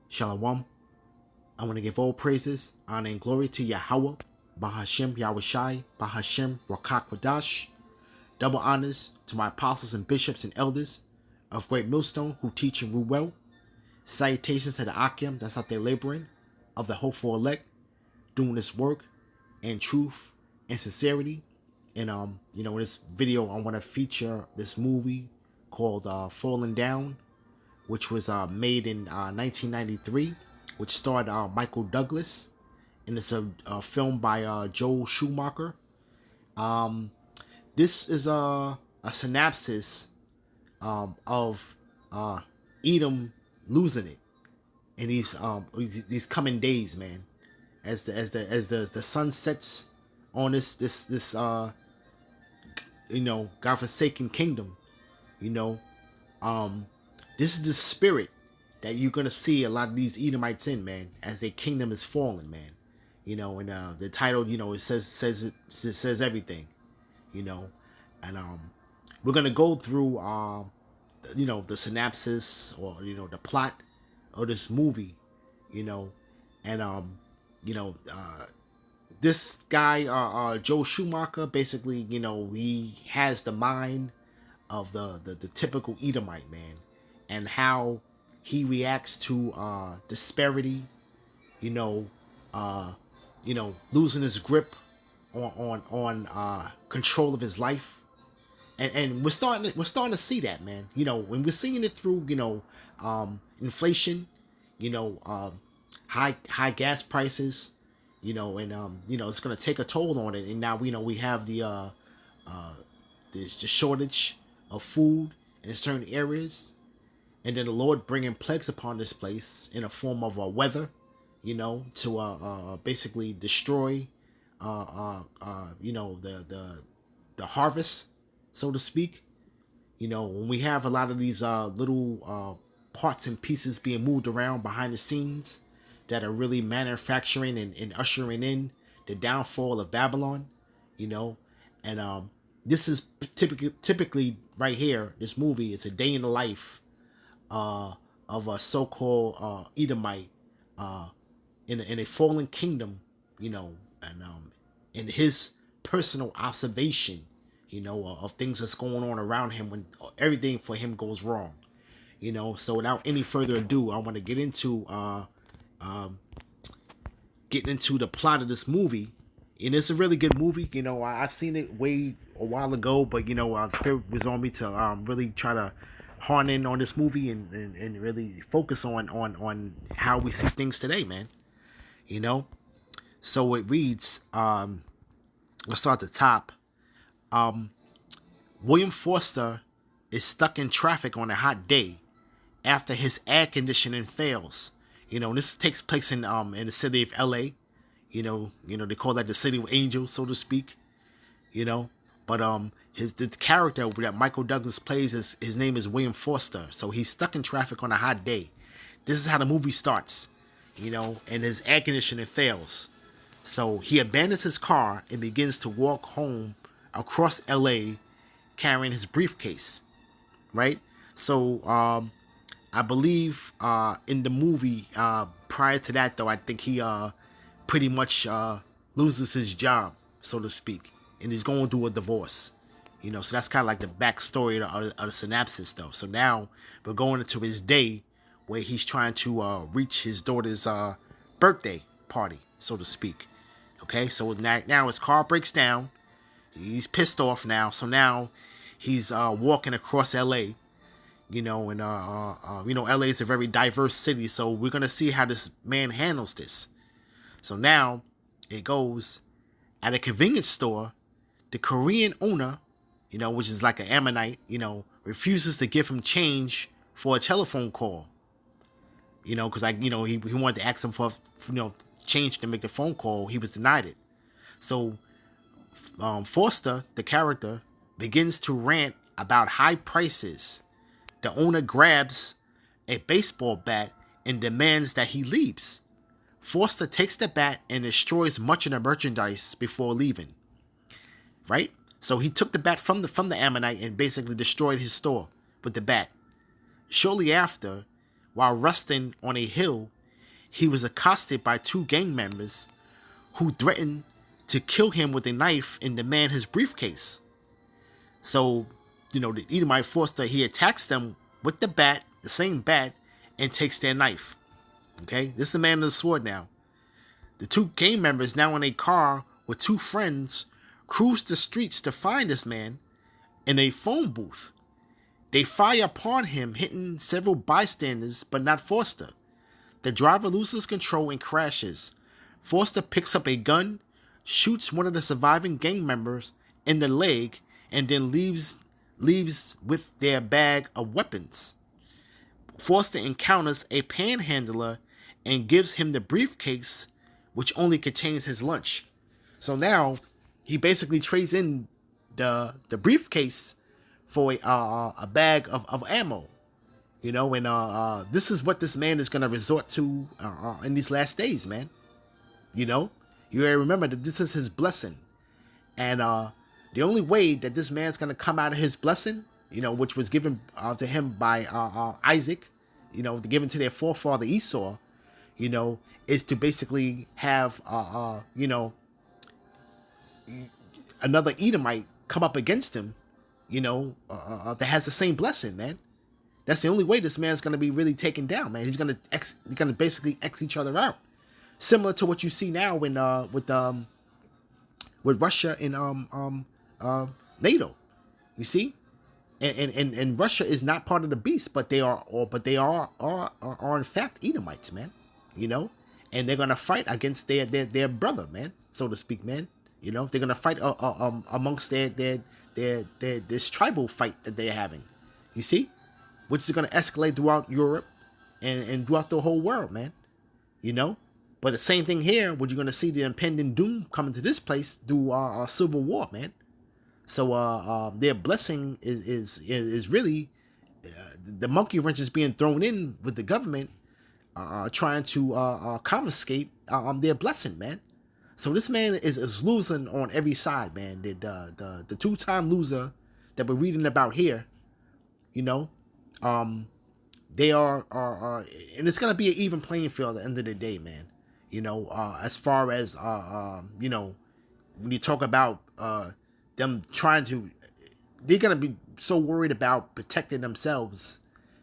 Shalom. I want to give all praises, honor, and glory to Yahweh, Bahashem Yahushai, Bahashem Rakak Wadash. Double honors to my apostles and bishops and elders of Great Millstone who teach and rule well. Salutations to the Akim that's out there laboring, of the hopeful elect, doing this work in truth and sincerity. And in this video I want to feature this movie called Falling Down, which was made in 1993, which starred Michael Douglas, and it's a film by Joel Schumacher. This is a synopsis of Edom losing it in these coming days, man. As the sun sets on this godforsaken kingdom, this is the spirit that you're gonna see a lot of these Edomites in, man, as their kingdom is falling, man. And the title, it says everything, and we're gonna go through the synopsis, or the plot of this movie, and this guy, Joe Schumacher, basically, he has the mind of the typical Edomite, man, and how he reacts to disparity, losing his grip on control of his life, and we're starting to see that, man. When we're seeing it through, inflation, high gas prices, and it's gonna take a toll on it. And now we have the shortage of food in certain areas, and then the Lord bringing plagues upon this place in a form of weather, to basically destroy, the harvest, so to speak. When we have a lot of these little parts and pieces being moved around behind the scenes that are really manufacturing and ushering in the downfall of Babylon, and this is typically right here. This movie is a day in the life of a so-called Edomite in a fallen kingdom, and in his personal observation, of things that's going on around him when everything for him goes wrong. So without any further ado, I want to get into the plot of this movie. And it's a really good movie. I've seen it a while ago, but Spirit was on me to really try to hone in on this movie and really focus on how we see things today, man. So it reads, let's start at the top. William Forster is stuck in traffic on a hot day after his air conditioning fails. This takes place in the city of LA. They call that the city of angels, so to speak. But the character that Michael Douglas plays, his name is William Forster. So he's stuck in traffic on a hot day. This is how the movie starts, and his air conditioning fails. So he abandons his car and begins to walk home across LA carrying his briefcase, right? So I believe in the movie, prior to that, though, I think he pretty much loses his job, so to speak, and he's going through a divorce. So that's kind of like the backstory of the synopsis, though. So now we're going into his day where he's trying to reach his daughter's birthday party, so to speak. Okay, so now his car breaks down. He's pissed off now. So now he's walking across LA. And LA is a very diverse city. So we're gonna see how this man handles this. So now it goes at a convenience store. The Korean owner, which is like an Ammonite, refuses to give him change for a telephone call. Because he wanted to ask him for change to make the phone call. He was denied it. So Forster, the character, begins to rant about high prices. The owner grabs a baseball bat and demands that he leaves. Forster takes the bat and destroys much of the merchandise before leaving. Right? So he took the bat from the Ammonite and basically destroyed his store with the bat. Shortly after, while resting on a hill, he was accosted by two gang members who threatened to kill him with a knife and demand his briefcase. So, the Edomite Forster, he attacks them with the bat, the same bat, and takes their knife. Okay, this is the man of the sword now. The two gang members, now in a car with two friends, cruise the streets to find this man in a phone booth. They fire upon him, hitting several bystanders, but not Forster. The driver loses control and crashes. Forster picks up a gun, shoots one of the surviving gang members in the leg, and then leaves with their bag of weapons. Forster encounters a panhandler and gives him the briefcase, which only contains his lunch. So now he basically trades in the briefcase for a bag of ammo. And this is what this man is going to resort to in these last days, man. You gotta remember that this is his blessing. And the only way that this man's going to come out of his blessing, which was given to him by Isaac, given to their forefather Esau, is to basically have, another Edomite come up against him, that has the same blessing, man. That's the only way this man's going to be really taken down, man. He's going to basically X each other out. Similar to what you see now when with Russia and NATO. You see? And Russia is not part of the beast, but they are in fact Edomites, man. And they're gonna fight against their brother, man, so to speak, man. They're gonna fight amongst their this tribal fight that they're having. You see, which is gonna escalate throughout Europe and throughout the whole world, man. But the same thing here, where you're gonna see the impending doom coming to this place through civil war, man. So their blessing is really the monkey wrench is being thrown in with the government trying to confiscate their blessing, man. So this man is losing on every side, man. The two-time loser that we're reading about here, they are and it's gonna be an even playing field at the end of the day, man. As far as when you talk about them trying to, they're gonna be so worried about protecting themselves.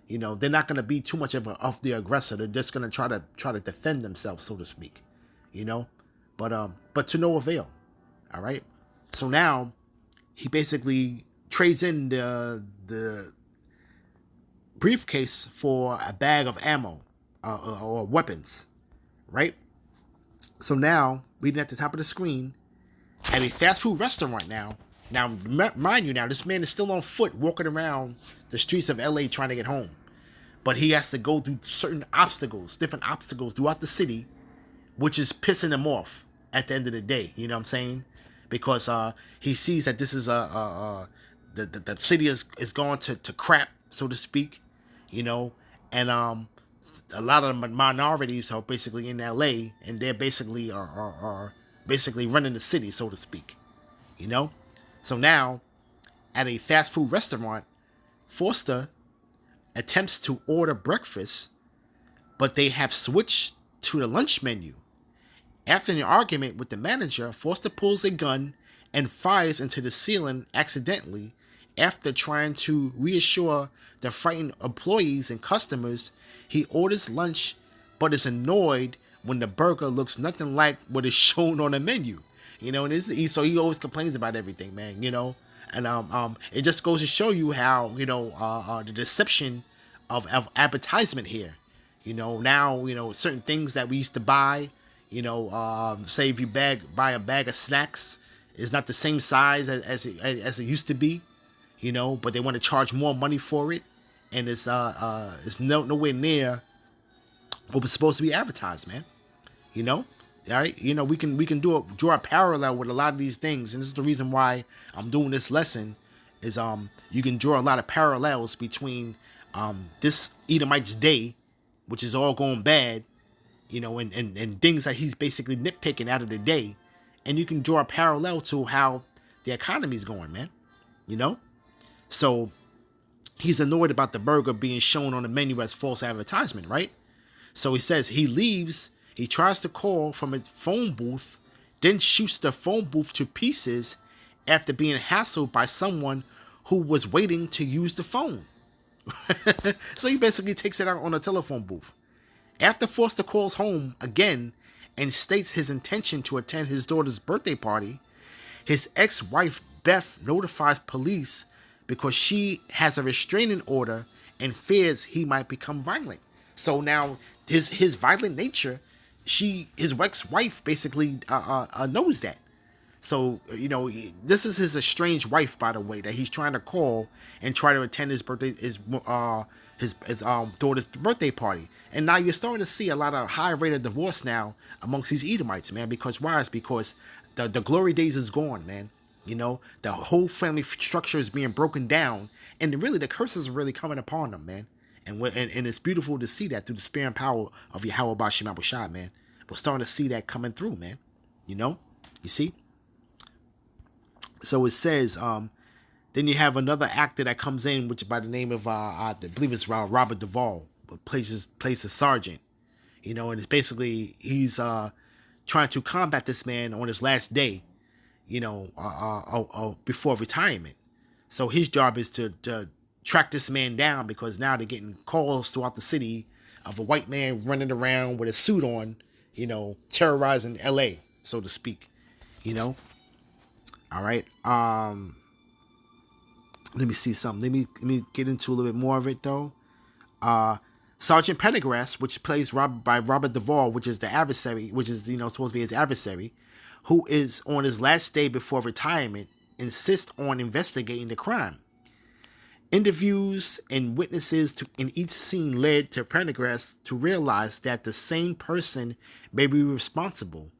They're not gonna be too much of the aggressor. They're just gonna try to defend themselves, so to speak. But to no avail. All right. So now he basically trades in the briefcase for a bag of ammo or weapons, right? So now, reading at the top of the screen, at a fast food restaurant now, mind you, this man is still on foot walking around the streets of LA trying to get home. But he has to go through certain obstacles, different obstacles throughout the city, which is pissing him off at the end of the day. You know what I'm saying? Because he sees that this is the city is going to crap, so to speak, and a lot of the minorities are basically in LA, and they're basically are basically running the city, so to speak, So now, at a fast food restaurant, Forster attempts to order breakfast, but they have switched to the lunch menu. After an argument with the manager, Forster pulls a gun and fires into the ceiling accidentally after trying to reassure the frightened employees and customers. He orders lunch, but is annoyed when the burger looks nothing like what is shown on the menu. So he always complains about everything, man, and it just goes to show you how, the deception of advertisement here. Now, certain things that we used to buy, say if you buy a bag of snacks, is not the same size as it used to be, but they want to charge more money for it, and it's nowhere near what was supposed to be advertised, man. All right, we can draw a parallel with a lot of these things, and this is the reason why I'm doing this lesson. Is you can draw a lot of parallels between this Edomite's day, which is all going bad, and things that he's basically nitpicking out of the day, and you can draw a parallel to how the economy's going, man. So he's annoyed about the burger being shown on the menu as false advertisement, right? So he says he leaves, he tries to call from a phone booth, then shoots the phone booth to pieces after being hassled by someone who was waiting to use the phone. So he basically takes it out on a telephone booth. After Foster calls home again and states his intention to attend his daughter's birthday party, his ex-wife Beth notifies police because she has a restraining order and fears he might become violent. So now his violent nature, his ex-wife basically knows that. So, this is his estranged wife, by the way, that he's trying to call and try to attend his daughter's birthday party. And now you're starting to see a lot of high rate of divorce now amongst these Edomites, man. Because why? It's because the glory days is gone, man. The whole family structure is being broken down, and really the curses are really coming upon them, man. And it's beautiful to see that through the spirit and power of Yahweh Bashim Abushai, man. We're starting to see that coming through, man. You see? So it says, then you have another actor that comes in, which by the name of, I believe it's Robert Duvall, plays the sergeant. And it's basically, he's trying to combat this man on his last day, before retirement. So his job is to track this man down, because now they're getting calls throughout the city of a white man running around with a suit on, terrorizing LA, so to speak, All right. Let me see something. Let me get into a little bit more of it though. Sergeant Pendergrass, which plays by Robert Duvall, which is the adversary, which is supposed to be his adversary, who is on his last day before retirement, insists on investigating the crime. Interviews and witnesses in each scene led to Pendergrass to realize that the same person may be responsible.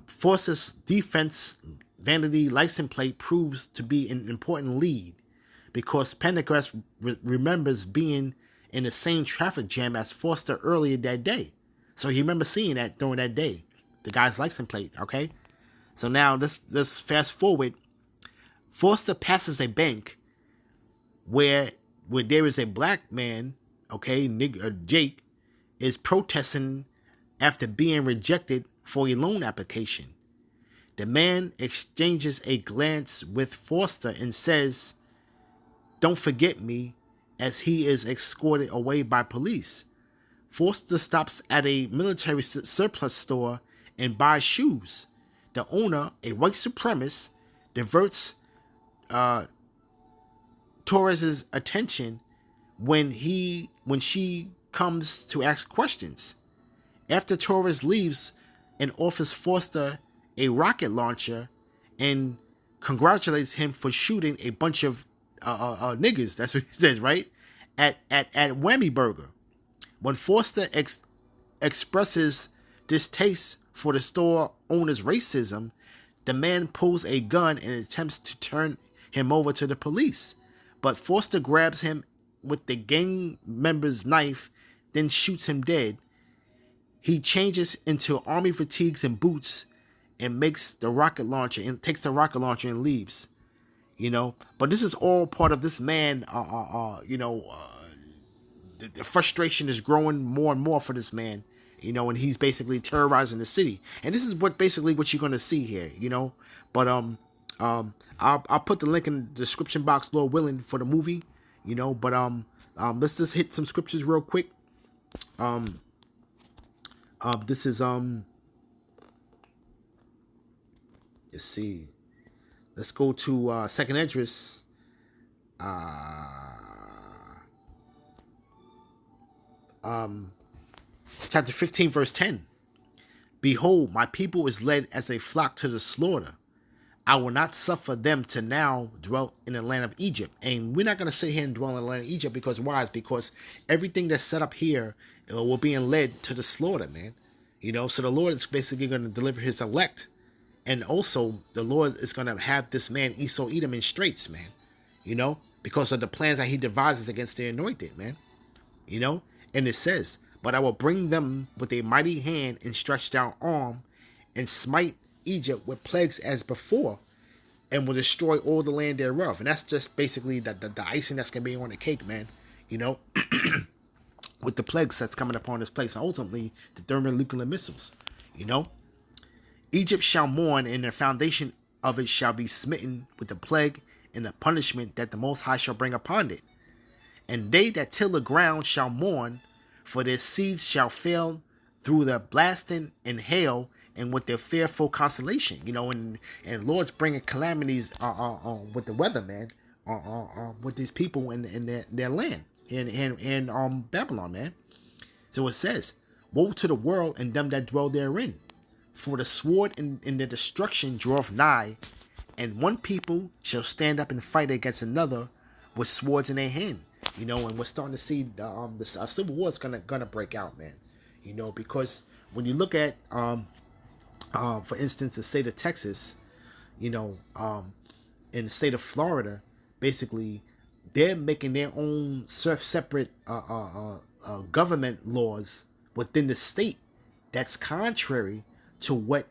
Force's defense vanity license plate proves to be an important lead, because Pendergrass remembers being in the same traffic jam as Foster earlier that day. So he remembers seeing that during that day, the guy's license plate, okay? So now let's fast forward. Foster passes a bank where there is a black man, okay, Jake, is protesting after being rejected for a loan application. The man exchanges a glance with Foster and says, "Don't forget me," as he is escorted away by police. Foster stops at a military surplus store and buys shoes. The owner, a white supremacist, diverts Torres's attention when she comes to ask questions. After Torres leaves and offers Foster a rocket launcher and congratulates him for shooting a bunch of niggas, that's what he says, right? At Whammy Burger. When Foster expresses distaste for the store owner's racism, the man pulls a gun and attempts to turn him over to the police. But Foster grabs him with the gang member's knife, then shoots him dead. He changes into army fatigues and boots and takes the rocket launcher and leaves. But this is all part of this man. The frustration is growing more and more for this man. And he's basically terrorizing the city. And this is what you're gonna see here. But I'll put the link in the description box, Lord willing, for the movie. But let's just hit some scriptures real quick. This is let's see. Let's go to Second Esdras. Chapter 15, verse 10. Behold, my people is led as a flock to the slaughter. I will not suffer them to now dwell in the land of Egypt. And we're not going to sit here and dwell in the land of Egypt, because why? It's because everything that's set up here will be led to the slaughter, man. So the Lord is basically going to deliver his elect. And also, the Lord is going to have this man, Esau, Edom, in straits, man. Because of the plans that he devises against the anointed, man. And it says, but I will bring them with a mighty hand and stretched out arm and smite Egypt with plagues as before, and will destroy all the land thereof. And that's just basically the icing that's going to be on the cake, man. with the plagues that's coming upon this place, and ultimately the thermonuclear missiles. You know, Egypt shall mourn, and the foundation of it shall be smitten with the plague and the punishment that the Most High shall bring upon it. And they that till the ground shall mourn, for their seeds shall fail through the blasting and hail, and with their fearful constellation. You know, and Lord's bringing calamities with the weather, man, with these people in their land, in Babylon, man. So it says, woe to the world and them that dwell therein, for the sword and the destruction draweth nigh, and one people shall stand up and fight against another with swords in their hand. You know, and we're starting to see the civil war is gonna break out, man. You know, because when you look at for instance, the state of Texas, you know, in the state of Florida, basically they're making their own separate government laws within the state that's contrary to what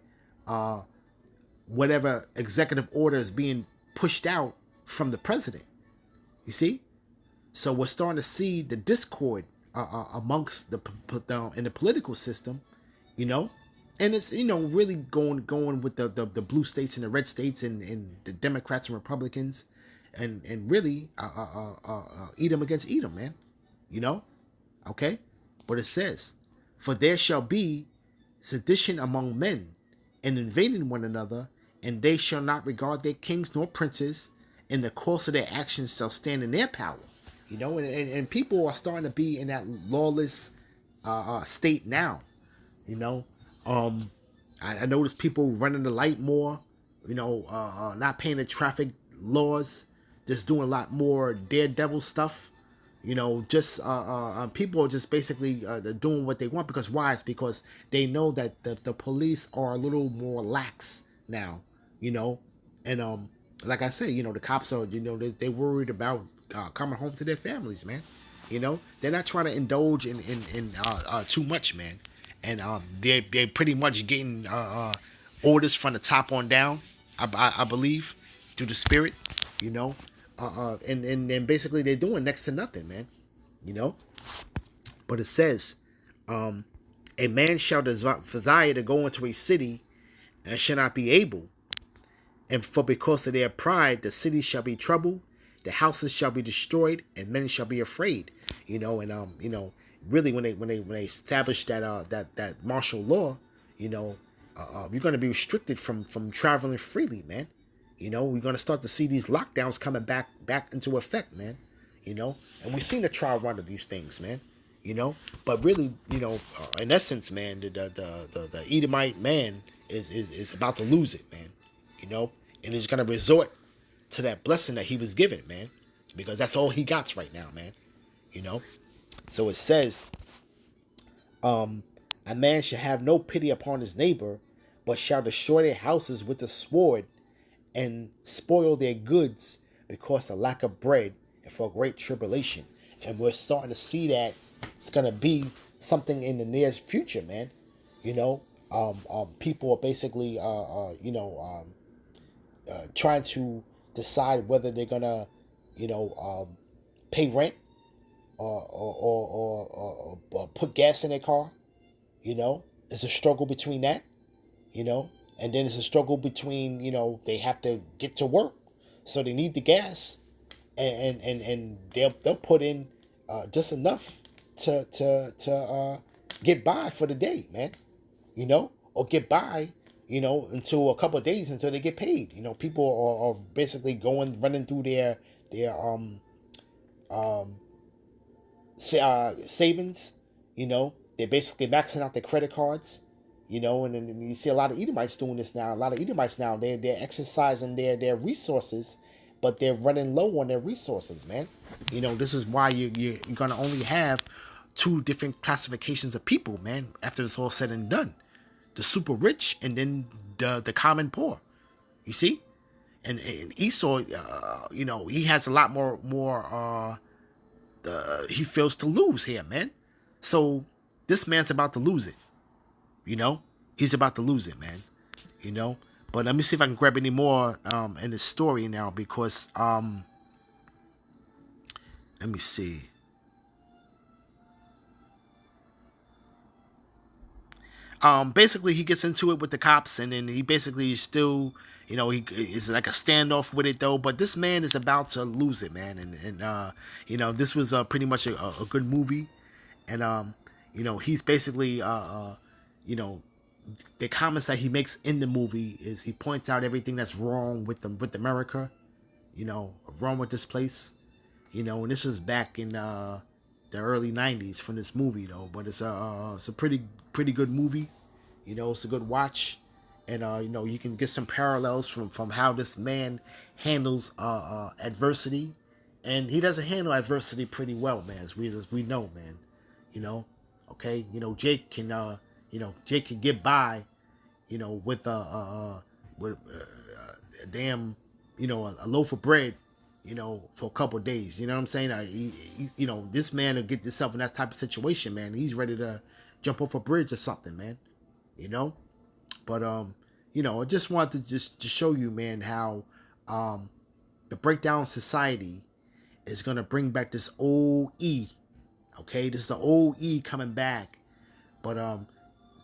whatever executive order is being pushed out from the president. You see, so we're starting to see the discord amongst in the political system, you know, and it's, you know, really going with the blue states and the red states and the Democrats and Republicans, and really Edom against Edom, man, you know, okay, but it says, for there shall be sedition among men, and invading one another, and they shall not regard their kings nor princes, and the course of their actions shall stand in their power. You know, and people are starting to be in that lawless state now. You know, I notice people running the light more. You know, not paying the traffic laws, just doing a lot more daredevil stuff. You know, just people are just basically doing what they want, because why? It's because they know that the police are a little more lax now. You know, and like I said, you know, the cops are, you know, they worried about coming home to their families, man. You know, they're not trying to indulge in too much, man. And they're pretty much getting orders from the top on down, I believe, through the spirit, you know. And basically they're doing next to nothing, man. You know. But it says, a man shall desire to go into a city and shall not be able. And for because of their pride, the city shall be troubled, the houses shall be destroyed, and men shall be afraid. You know, and you know, really when they established that martial law, you know, you're going to be restricted from traveling freely, man. You know, we're going to start to see these lockdowns coming back into effect, man. You know, and we've seen the trial run of these things, man. You know, but really, you know, in essence, man, the Edomite man is about to lose it, man. You know, and he's going to resort to that blessing that he was given, man, because that's all he got right now, man. You know, so it says, a man shall have no pity upon his neighbor, but shall destroy their houses with the sword, and spoil their goods because of lack of bread and for great tribulation. And we're starting to see that it's going to be something in the near future, man. You know, people are basically, you know, trying to decide whether they're going to, you know, pay rent or put gas in their car. You know, it's a struggle between that, you know, and then it's a struggle between, you know, they have to get to work, so they need the gas, and they'll put in just enough to get by for the day, man, you know, or get by, you know, until a couple of days until they get paid. You know, people are basically running through their savings. You know, they're basically maxing out their credit cards. You know, and then you see a lot of Edomites doing this now. A lot of Edomites now, they're exercising their resources, but they're running low on their resources, man. You know, this is why you're going to only have two different classifications of people, man, after it's all said and done. The super rich and then the common poor. You see? And Esau, you know, he has a lot more he feels to lose here, man. So this man's about to lose it. You know, he's about to lose it, man. You know, but let me see if I can grab any more in the story now, because let me see. Basically he gets into it with the cops, and then he basically is still, he is like a standoff with it though. But this man is about to lose it, man. And this was pretty much a good movie. And he's basically you know the comments that he makes in the movie is he points out everything that's wrong with America, wrong with this place, and this was back in the early '90s from this movie though. But it's a pretty good movie. It's a good watch, and you can get some parallels from how this man handles adversity, and he doesn't handle adversity pretty well, man. As we know, man. Okay. Jake can get by, with a damn, a loaf of bread, for a couple of days. You know what I'm saying? This man will get himself in that type of situation, man. He's ready to jump off a bridge or something, man. But I just wanted to show you, man, how the breakdown society is gonna bring back this old E. Okay, this is the old E coming back, but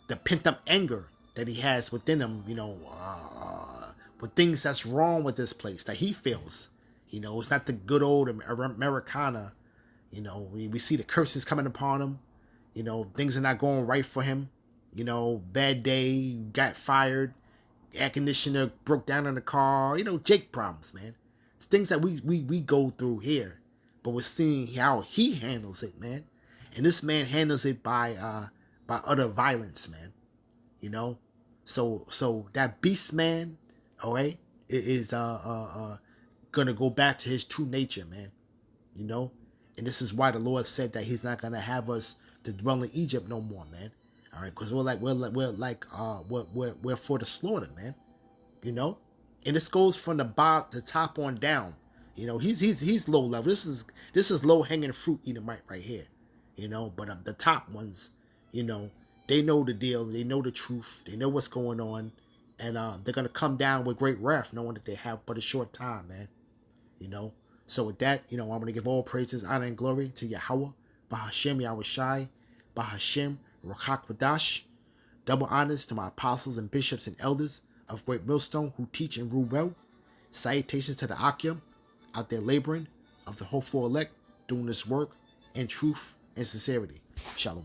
the pent up anger that he has within him, with things that's wrong with this place that he feels, it's not the good old Americana. We see the curses coming upon him. Things are not going right for him. Bad day, got fired, air conditioner broke down in the car. Jake problems, man. It's things that we go through here, but we're seeing how he handles it, man. And this man handles it by utter violence, man. So that beast man, all right, is gonna go back to his true nature, man. And this is why the Lord said that He's not gonna have us to dwell in Egypt no more, man. All right, because we're for the slaughter, man. And this goes from the top on down. He's low level. This is low hanging fruit eating right here. But the top ones, they know the deal. They know the truth. They know what's going on, and they're gonna come down with great wrath, knowing that they have but a short time, man. So with that, I'm gonna give all praises, honor, and glory to Yahweh, Bahashem Yahushai, Bahashem Rakak Wadash. Double honors to my apostles and bishops and elders of Great Millstone who teach and rule well. Salutations to the Akim out there laboring, of the hopeful elect, doing this work in truth and sincerity. Shalom.